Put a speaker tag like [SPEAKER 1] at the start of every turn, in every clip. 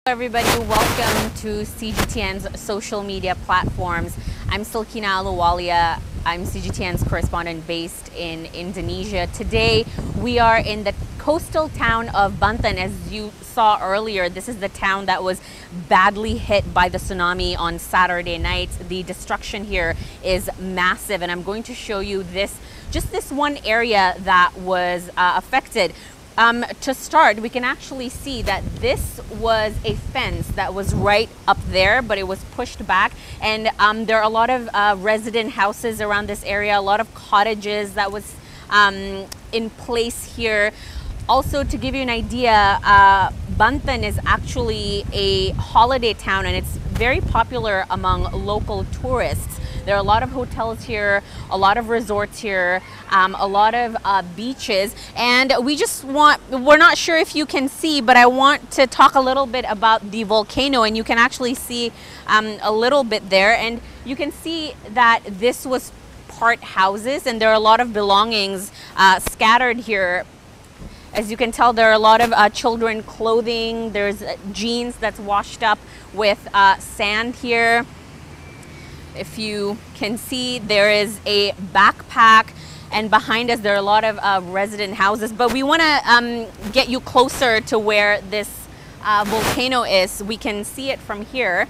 [SPEAKER 1] Everybody, welcome to CGTN's social media platforms. I'm Silkina Ahluwalia. I'm CGTN's correspondent based in Indonesia. Today we are in the coastal town of Banten. As you saw earlier, this is the town that was badly hit by the tsunami on Saturday night. The destruction here is massive, and I'm going to show you this one area that was affected. To start, we can actually see that this was a fence that was right up there, but it was pushed back. And there are a lot of resident houses around this area, a lot of cottages that was in place here. Also, to give you an idea, Banten is actually a holiday town, and it's very popular among local tourists. There are a lot of hotels here, a lot of resorts here, a lot of beaches, and we're not sure if you can see, but I want to talk a little bit about the volcano, and you can actually see a little bit there, and you can see that this was part houses, and there are a lot of belongings scattered here. As you can tell, there are a lot of children clothing. There's jeans that's washed up with sand here. If you can see, there is a backpack, and behind us there are a lot of resident houses, but we want to get you closer to where this volcano is. We can see it from here.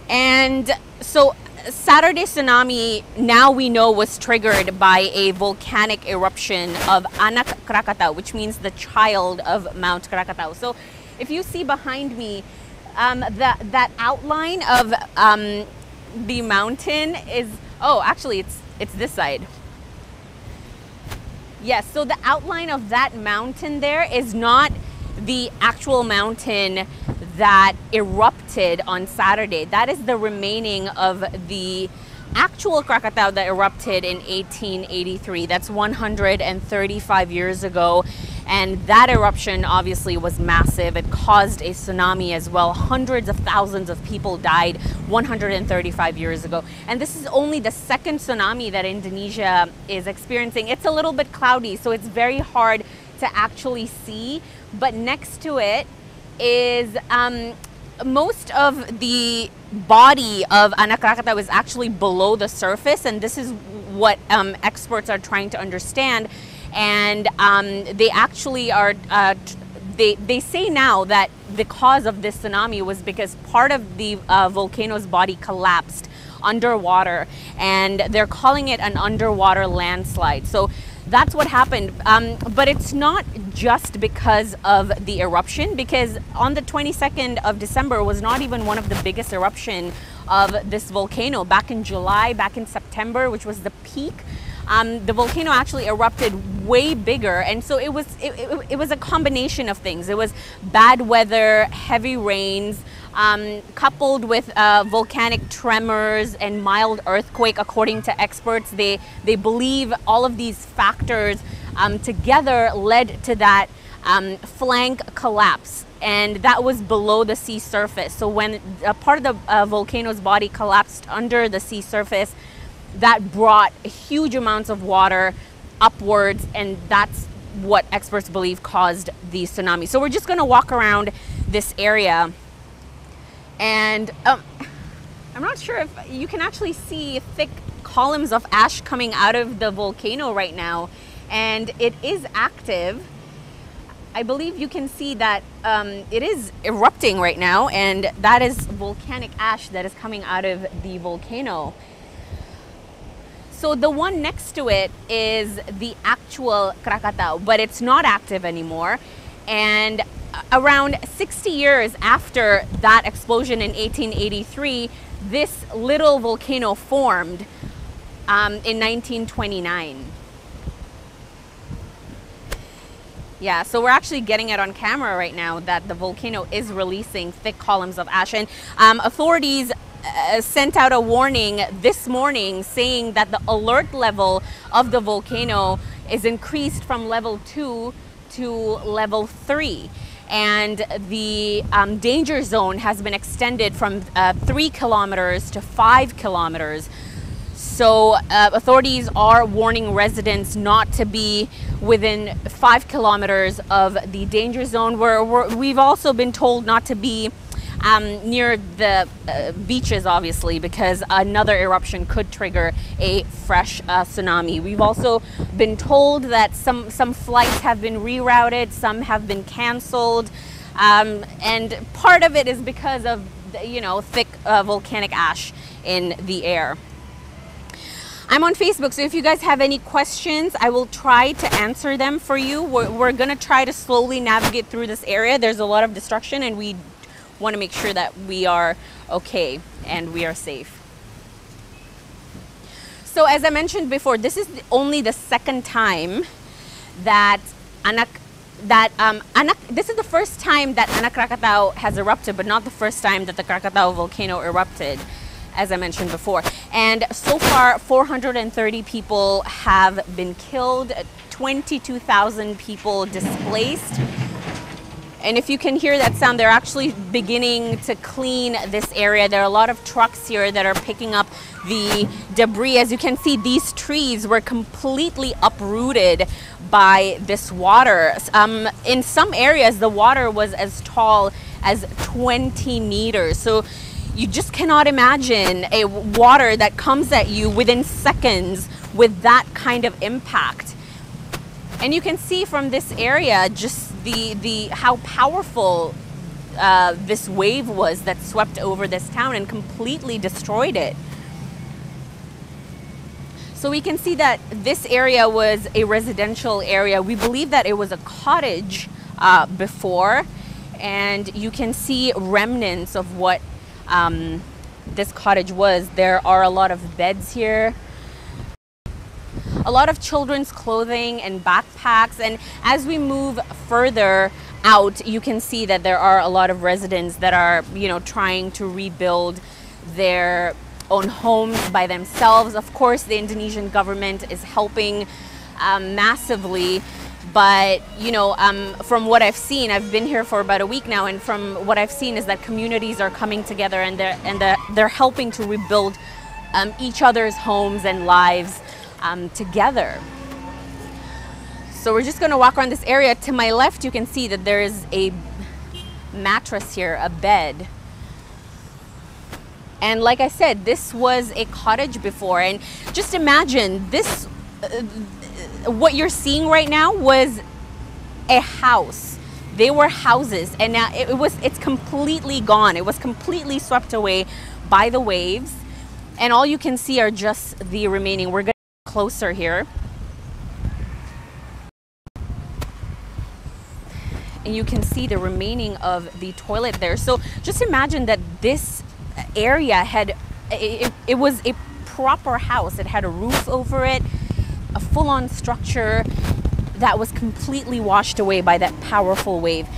[SPEAKER 1] And so Saturday tsunami, now we know, was triggered by a volcanic eruption of Anak Krakatau, which means the child of Mount Krakatau. So if you see behind me, that outline of the mountain is, oh, actually it's this side. Yes, so the outline of that mountain there is not the actual mountain that erupted on Saturday. That is the remaining of the actual Krakatau that erupted in 1883. That's 135 years ago. And that eruption obviously was massive. It caused a tsunami as well. Hundreds of thousands of people died 135 years ago. And this is only the second tsunami that Indonesia is experiencing. It's a little bit cloudy, so it's very hard to actually see. But next to it is most of the body of Anak Krakatau is actually below the surface. And this is what experts are trying to understand. And they actually are, they say now that the cause of this tsunami was because part of the volcano's body collapsed underwater, and they're calling it an underwater landslide. So that's what happened. But it's not just because of the eruption, because on the 22nd of December was not even one of the biggest eruption of this volcano. Back in July, back in September, which was the peak, the volcano actually erupted way bigger, and so it was a combination of things. It was bad weather, heavy rains, coupled with volcanic tremors and mild earthquake. According to experts, they believe all of these factors together led to that flank collapse, and that was below the sea surface. So when a part of the volcano's body collapsed under the sea surface, that brought huge amounts of water upwards, and that's what experts believe caused the tsunami. So we're just going to walk around this area, and I'm not sure if you can actually see thick columns of ash coming out of the volcano right now, and it is active. I believe you can see that it is erupting right now, and that is volcanic ash that is coming out of the volcano. So the one next to it is the actual Krakatau, but it's not active anymore. And around 60 years after that explosion in 1883, this little volcano formed in 1929. Yeah, so we're actually getting it on camera right now that the volcano is releasing thick columns of ash. And authorities sent out a warning this morning saying that the alert level of the volcano is increased from level 2 to level 3. And the danger zone has been extended from 3 kilometers to 5 kilometers. So authorities are warning residents not to be within 5 kilometers of the danger zone. We've also been told not to be near the beaches, obviously, because another eruption could trigger a fresh tsunami. We've also been told that some flights have been rerouted, some have been canceled, and part of it is because of, you know, thick volcanic ash in the air. I'm on Facebook, so if you guys have any questions, I will try to answer them for you. We're gonna try to slowly navigate through this area. There's a lot of destruction, and we want to make sure that we are okay and we are safe. So as I mentioned before, this is only the second time that this is the first time that Anak Krakatau has erupted, but not the first time that the Krakatau volcano erupted, as I mentioned before. And so far, 430 people have been killed, 22,000 people displaced. And if you can hear that sound, they're actually beginning to clean this area. There are a lot of trucks here that are picking up the debris. As you can see, these trees were completely uprooted by this water. In some areas, the water was as tall as 20 meters. So you just cannot imagine a water that comes at you within seconds with that kind of impact. And you can see from this area just how powerful this wave was that swept over this town and completely destroyed it. So we can see that this area was a residential area. We believe that it was a cottage before, and you can see remnants of what this cottage was. There are a lot of beds here, a lot of children's clothing and backpacks, and as we move further out, you can see that there are a lot of residents that are, you know, trying to rebuild their own homes by themselves. Of course, the Indonesian government is helping massively, but you know, from what I've seen, I've been here for about a week now, and from what I've seen is that communities are coming together and they're helping to rebuild each other's homes and lives together. So we're just going to walk around this area. To my left, you can see that there is a mattress here, a bed. And like I said, this was a cottage before. And just imagine this, what you're seeing right now was a house. They were houses, and now it's completely gone. It was completely swept away by the waves. And all you can see are just the remaining. We're going to get closer here. And you can see the remaining of the toilet there. So just imagine that this area had, it was a proper house. It had a roof over it, a full-on structure that was completely washed away by that powerful wave.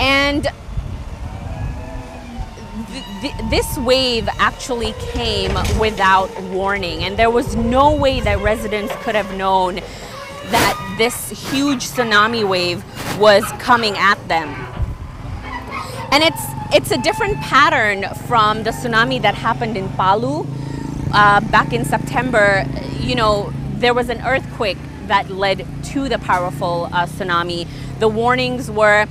[SPEAKER 1] And this wave actually came without warning, and there was no way that residents could have known that this huge tsunami wave was coming at them. And it's a different pattern from the tsunami that happened in Palu back in September. You know, there was an earthquake that led to the powerful tsunami. The warnings were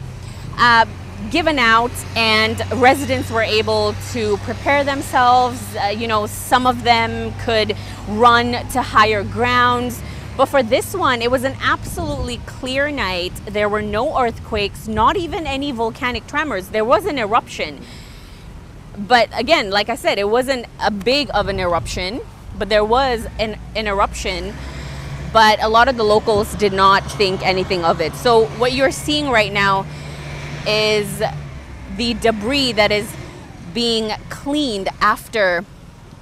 [SPEAKER 1] given out, and residents were able to prepare themselves. You know, some of them could run to higher grounds. But for this one, it was an absolutely clear night. There were no earthquakes, not even any volcanic tremors. There was an eruption. But again, like I said, it wasn't a big of an eruption, but there was an eruption. But a lot of the locals did not think anything of it. So what you're seeing right now is the debris that is being cleaned after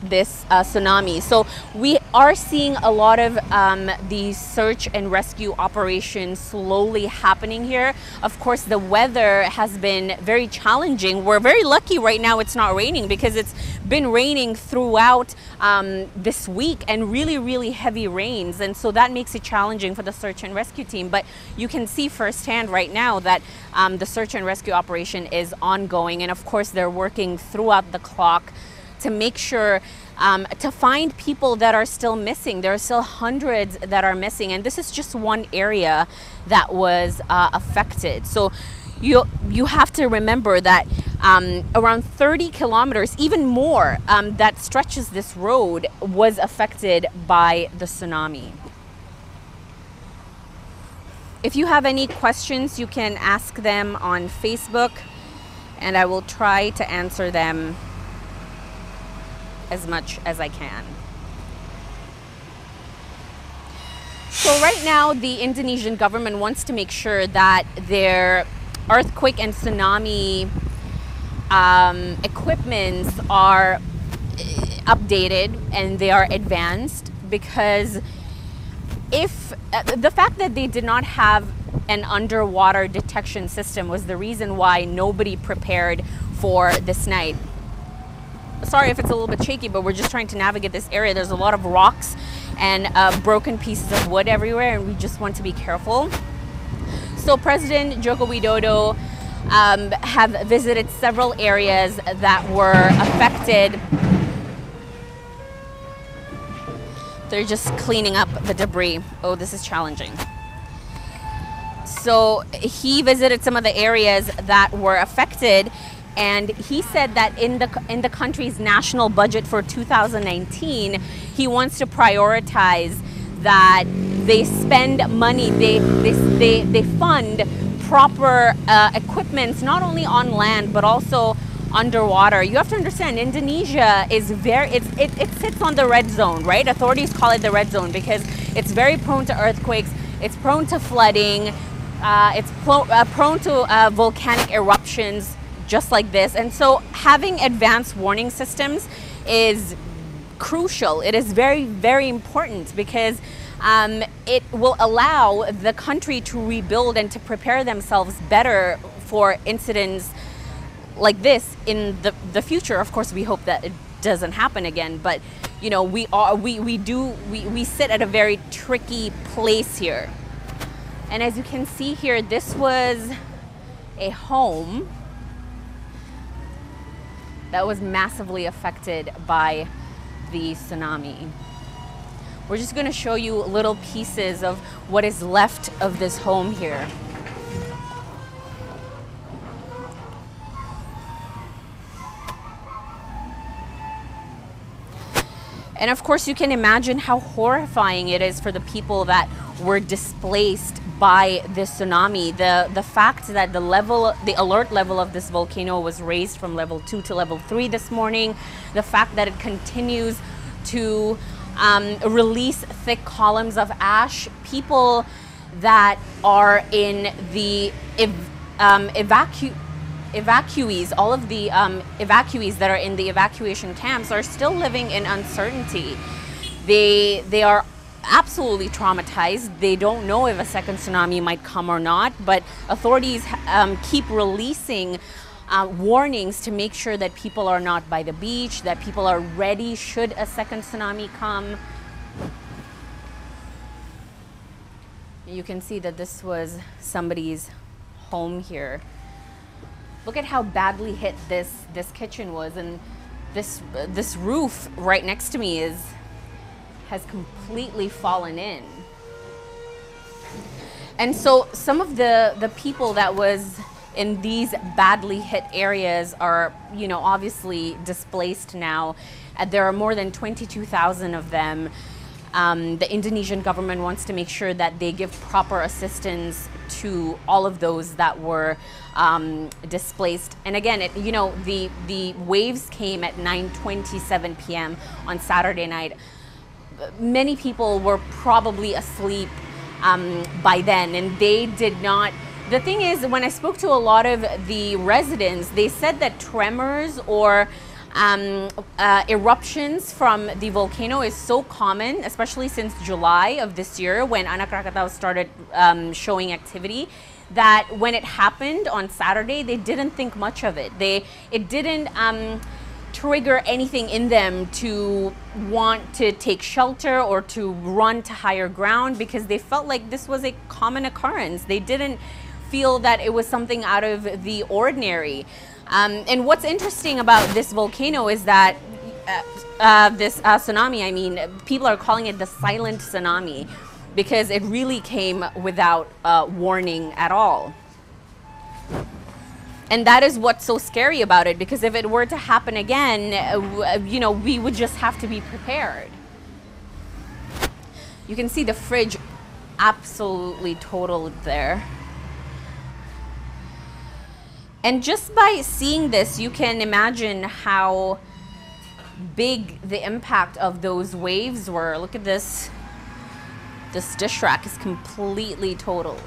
[SPEAKER 1] this tsunami. So we are seeing a lot of the search and rescue operations slowly happening here. Of course, the weather has been very challenging. We're very lucky right now it's not raining, because it's been raining throughout this week, and really heavy rains, and so that makes it challenging for the search and rescue team. But you can see firsthand right now that the search and rescue operation is ongoing, and of course they're working throughout the clock to make sure to find people that are still missing. There are still hundreds that are missing, and this is just one area that was affected. So you have to remember that around 30 kilometers, even more, that stretches this road was affected by the tsunami. If you have any questions, you can ask them on Facebook, and I will try to answer them as much as I can. So right now, the Indonesian government wants to make sure that their earthquake and tsunami equipments are updated and they are advanced, because if the fact that they did not have an underwater detection system was the reason why nobody prepared for this night. Sorry if it's a little bit shaky, but we're just trying to navigate this area. There's a lot of rocks and broken pieces of wood everywhere, and we just want to be careful. So President Joko Widodo have visited several areas that were affected. They're just cleaning up the debris. Oh, this is challenging. So he visited some of the areas that were affected, and he said that in the country's national budget for 2019, he wants to prioritize that they spend money, they fund proper equipment, not only on land but also underwater. You have to understand, Indonesia is it sits on the red zone, right? Authorities call it the red zone because it's very prone to earthquakes, it's prone to flooding, it's prone to volcanic eruptions just like this. And so having advanced warning systems is crucial. It is very important, because it will allow the country to rebuild and to prepare themselves better for incidents like this in the future. Of course, we hope that it doesn't happen again, but you know, we sit at a very tricky place here. And as you can see here, this was a home that was massively affected by the tsunami. We're just going to show you little pieces of what is left of this home here. And of course, you can imagine how horrifying it is for the people that were displaced by this tsunami. The fact that the alert level of this volcano was raised from level 2 to level 3 this morning, the fact that it continues to release thick columns of ash, people that are in the evacuees, all of the evacuees that are in the evacuation camps are still living in uncertainty. They are absolutely traumatized. They don't know if a second tsunami might come or not, but authorities keep releasing warnings to make sure that people are not by the beach, that people are ready should a second tsunami come. You can see that this was somebody's home here. Look at how badly hit this kitchen was, and this roof right next to me has completely fallen in. And so some of the people that was in these badly hit areas are, you know, obviously displaced now. There are more than 22,000 of them. The Indonesian government wants to make sure that they give proper assistance to all of those that were displaced. And again, you know, the waves came at 9:27 p.m. on Saturday night. Many people were probably asleep by then, and they did not. The thing is, when I spoke to a lot of the residents, they said that tremors or eruptions from the volcano is so common, especially since July of this year when Anak Krakatau started showing activity, that when it happened on Saturday, they didn't think much of it. It didn't trigger anything in them to want to take shelter or to run to higher ground, because they felt like this was a common occurrence. They didn't feel that it was something out of the ordinary. And what's interesting about this volcano is that this tsunami, I mean, people are calling it the silent tsunami, because it really came without warning at all. And that is what's so scary about it, because if it were to happen again, you know, we would just have to be prepared. You can see the fridge absolutely totaled there. And just by seeing this, you can imagine how big the impact of those waves were. Look at this. This dish rack is completely totaled.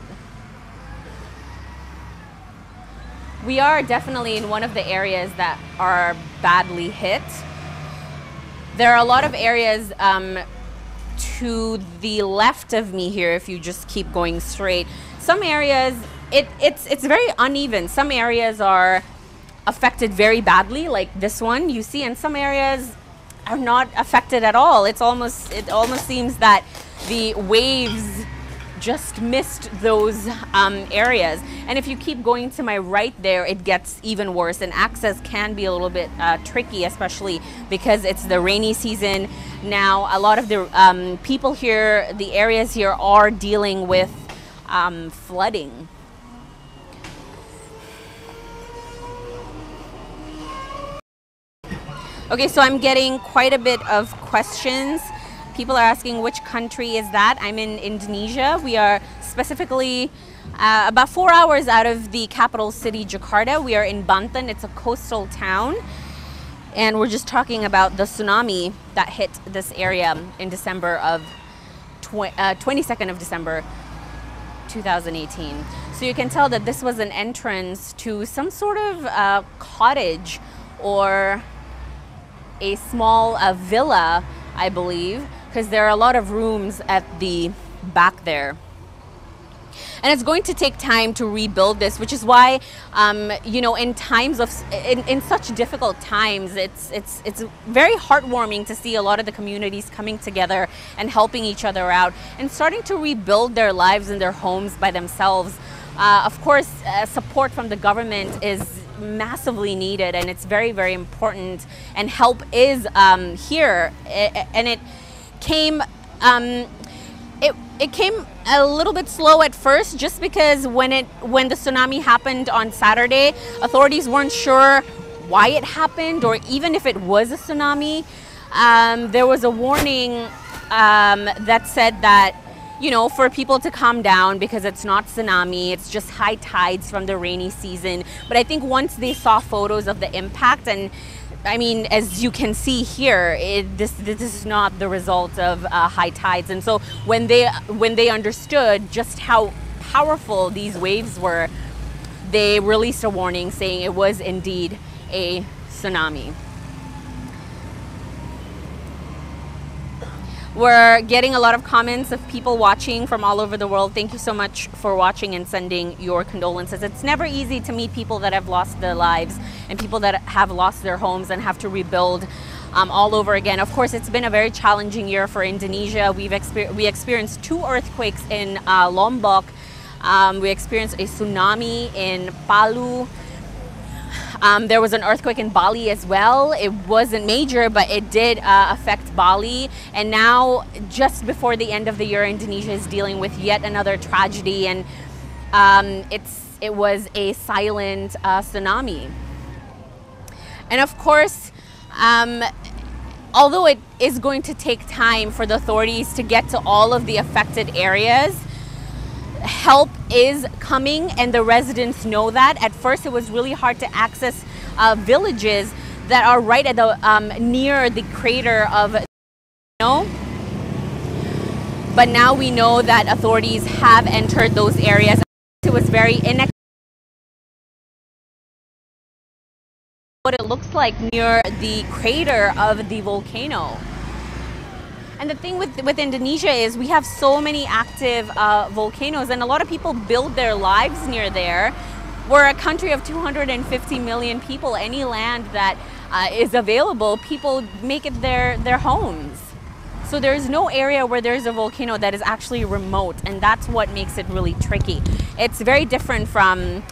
[SPEAKER 1] We are definitely in one of the areas that are badly hit. There are a lot of areas to the left of me here, if you just keep going straight. Some areas, it's very uneven. Some areas are affected very badly, like this one you see, and some areas are not affected at all. It almost seems that the waves just missed those areas. And if you keep going to my right there, it gets even worse, and access can be a little bit tricky, especially because it's the rainy season. Now, a lot of the people here, the areas here, are dealing with flooding. Okay, so I'm getting quite a bit of questions. People are asking, which country is that? I'm in Indonesia. We are specifically about 4 hours out of the capital city, Jakarta. We are in Banten. It's a coastal town. And we're just talking about the tsunami that hit this area in December of 22nd of December 2018. So you can tell that this was an entrance to some sort of cottage or a small villa, I believe, because there are a lot of rooms at the back there. And it's going to take time to rebuild this, which is why, you know, in times of, in such difficult times, it's very heartwarming to see a lot of the communities coming together and helping each other out and starting to rebuild their lives and their homes by themselves. Of course, support from the government is massively needed, and it's very, very important, and help is here, and it came it came a little bit slow at first, just because when the tsunami happened on Saturday, authorities weren't sure why it happened, or even if it was a tsunami. There was a warning that said that, you know, for people to calm down, because it's not tsunami, it's just high tides from the rainy season. But I think once they saw photos of the impact, and I mean, as you can see here, this is not the result of high tides. And so when they understood just how powerful these waves were, they released a warning saying it was indeed a tsunami. We're getting a lot of comments of people watching from all over the world. Thank you so much for watching and sending your condolences. It's never easy to meet people that have lost their lives and people that have lost their homes and have to rebuild all over again. Of course, it's been a very challenging year for Indonesia. We experienced 2 earthquakes in Lombok. We experienced a tsunami in Palu. There was an earthquake in Bali as well. It wasn't major, but it did affect Bali. And now, just before the end of the year, Indonesia is dealing with yet another tragedy, and it was a silent tsunami. And of course, although it is going to take time for the authorities to get to all of the affected areas, help is coming, and the residents know that. At first, it was really hard to access villages that are right at the near the crater of the volcano. But now we know that authorities have entered those areas. It was very inaccessible. what it looks like near the crater of the volcano. And the thing with Indonesia is we have so many active volcanoes, and a lot of people build their lives near there. We're a country of 250 million people. Any land that is available, people make it their homes. So there's no area where there's a volcano that is actually remote, and that's what makes it really tricky. It's very different from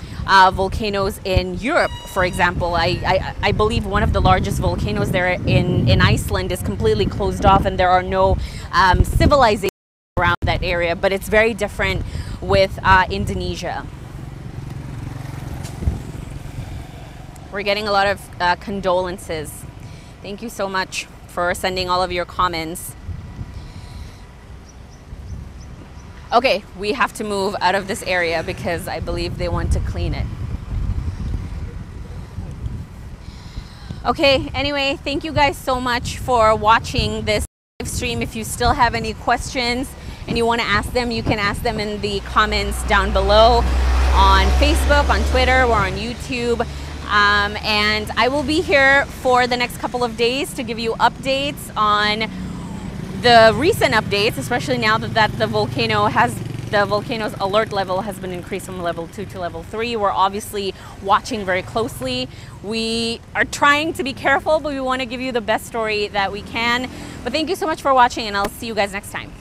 [SPEAKER 1] volcanoes in Europe, for example. I believe one of the largest volcanoes there in Iceland is completely closed off, and there are no civilizations around that area, but it's very different with Indonesia. We're getting a lot of condolences. Thank you so much for sending all of your comments. Okay, we have to move out of this area because I believe they want to clean it. Okay, anyway, thank you guys so much for watching this live stream. If you still have any questions and you want to ask them, you can ask them in the comments down below on Facebook, on Twitter, or on YouTube. And I will be here for the next couple of days to give you updates on the recent updates, especially now that the volcano's alert level has been increased from level 2 to level 3. We're obviously watching very closely. We are trying to be careful, but we want to give you the best story that we can. But thank you so much for watching, and I'll see you guys next time.